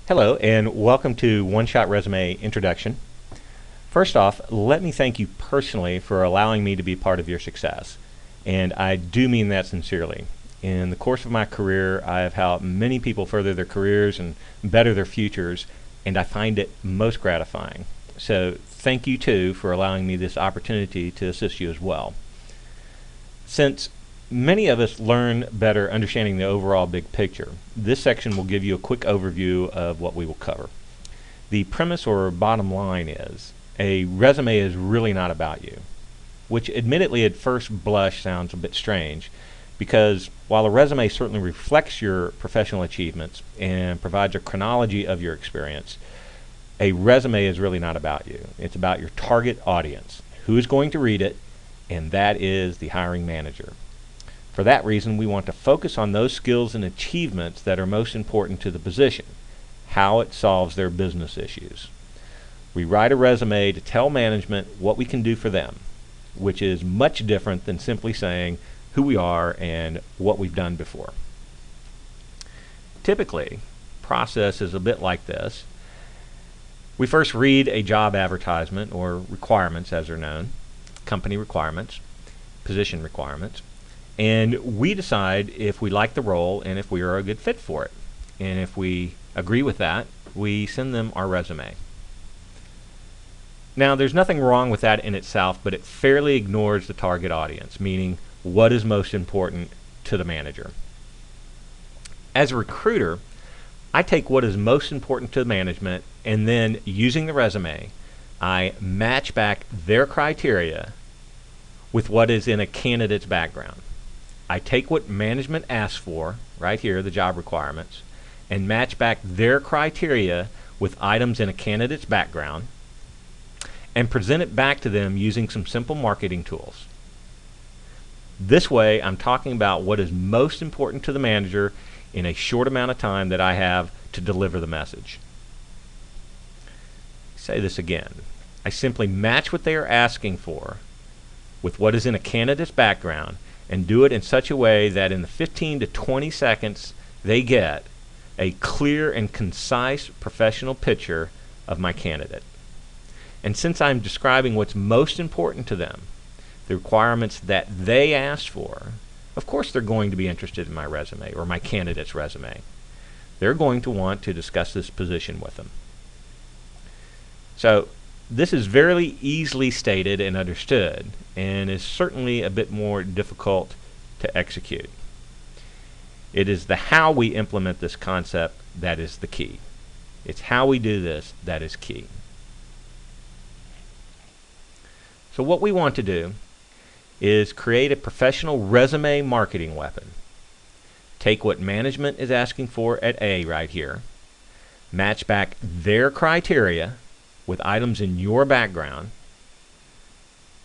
Hello, and welcome to One Shot Resume Introduction. First off, let me thank you personally for allowing me to be part of your success, and I do mean that sincerely. In the course of my career, I have helped many people further their careers and better their futures, and I find it most gratifying. So thank you too for allowing me this opportunity to assist you as well. Since many of us learn better understanding the overall big picture, this section will give you a quick overview of what we will cover. The premise or bottom line is, a resume is really not about you, which admittedly at first blush sounds a bit strange, because while a resume certainly reflects your professional achievements and provides a chronology of your experience, a resume is really not about you. It's about your target audience, who is going to read it, and that is the hiring manager. For that reason, we want to focus on those skills and achievements that are most important to the position, how it solves their business issues. We write a resume to tell management what we can do for them, which is much different than simply saying who we are and what we've done before. Typically, process is a bit like this. We first read a job advertisement, or requirements as they're known, company requirements, position requirements, and we decide if we like the role and if we are a good fit for it. And if we agree with that, we send them our resume. Now, there's nothing wrong with that in itself, but it fairly ignores the target audience, meaning what is most important to the manager. As a recruiter, I take what is most important to management, and then using the resume, I match back their criteria with what is in a candidate's background. I take what management asks for, right here, the job requirements, and match back their criteria with items in a candidate's background, and present it back to them using some simple marketing tools. This way, I'm talking about what is most important to the manager in a short amount of time that I have to deliver the message. Say this again. I simply match what they are asking for with what is in a candidate's background, and do it in such a way that in the 15 to 20 seconds they get a clear and concise professional picture of my candidate. And since I'm describing what's most important to them, the requirements that they asked for, of course they're going to be interested in my resume or my candidate's resume. They're going to want to discuss this position with them. So this is very easily stated and understood, and is certainly a bit more difficult to execute. It is the how we implement this concept that is the key. It's how we do this that is key. So what we want to do is create a professional resume marketing weapon. Take what management is asking for at A right here, match back their criteria with items in your background.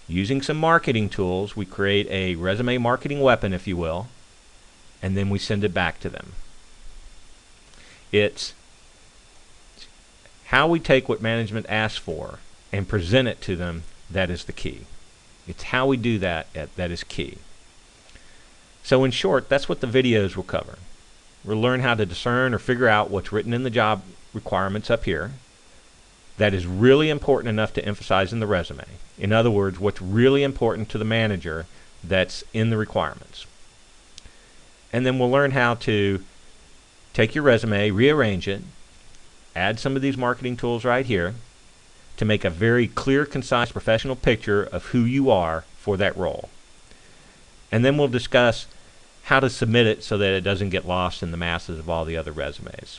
Using some marketing tools, we create a resume marketing weapon, if you will, and then we send it back to them. It's how we take what management asks for and present it to them that is the key. It's how we do that that is key. So in short, that's what the videos will cover. We'll learn how to discern or figure out what's written in the job requirements up here that is really important enough to emphasize in the resume. In other words, what's really important to the manager that's in the requirements. And then we'll learn how to take your resume, rearrange it, add some of these marketing tools right here to make a very clear, concise, professional picture of who you are for that role. And then we'll discuss how to submit it so that it doesn't get lost in the masses of all the other resumes.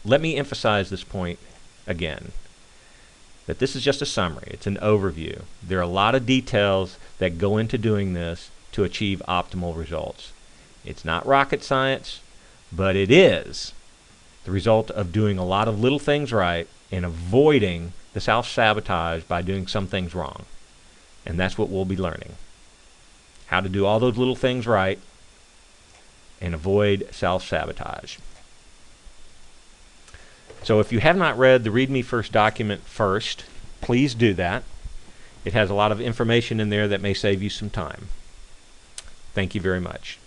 Let me emphasize this point again, that this is just a summary. It's an overview. There are a lot of details that go into doing this to achieve optimal results. It's not rocket science, but it is the result of doing a lot of little things right and avoiding the self-sabotage by doing some things wrong. And that's what we'll be learning. How to do all those little things right and avoid self-sabotage. So if you have not read the Read Me First document first, please do that. It has a lot of information in there that may save you some time. Thank you very much.